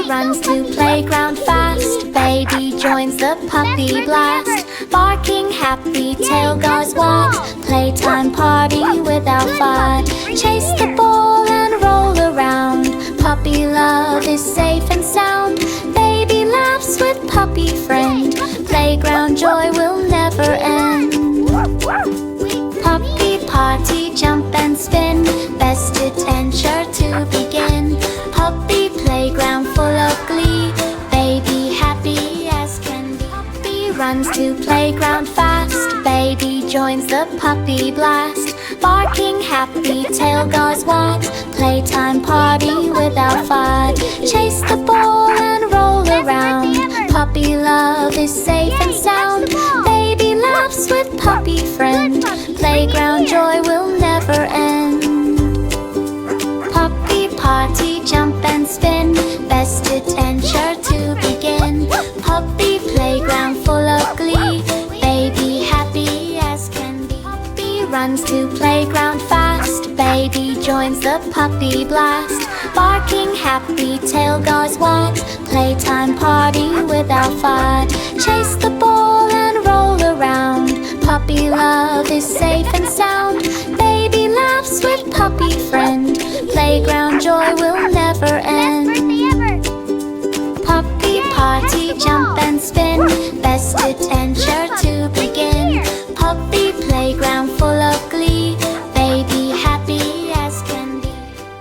runs to playground fast. Baby joins the puppy blast. Barking happy, tail goes wag. Playtime party without fight. Chase the ball and roll around. Puppy love is safe and sound. Baby laughs with puppy friend. Playground joy will never end. Puppy party, jump and spin. Best adventure to begin. Puppy playground full of glee. Baby happy as can be. Puppy runs to playground fast. Baby joins the puppy blast. Barking happy, tail goes wag. Playtime party without fight. Chase the ball and roll around. Puppy love is safe and sound. Baby laughs with puppy friend. Playground joy will never end. Puppy party, jump and spin. Best adventure to begin. Puppy playground full of glee. Baby happy as can be. Puppy runs to playground fast. Baby joins the puppy blast. Barking happy, tail goes wag. Playtime party without fight. Chase the ball and roll around. Puppy love is safe and sound. Baby laughs with puppy friend. Playground joy will never end. Puppy party, jump and spin. Best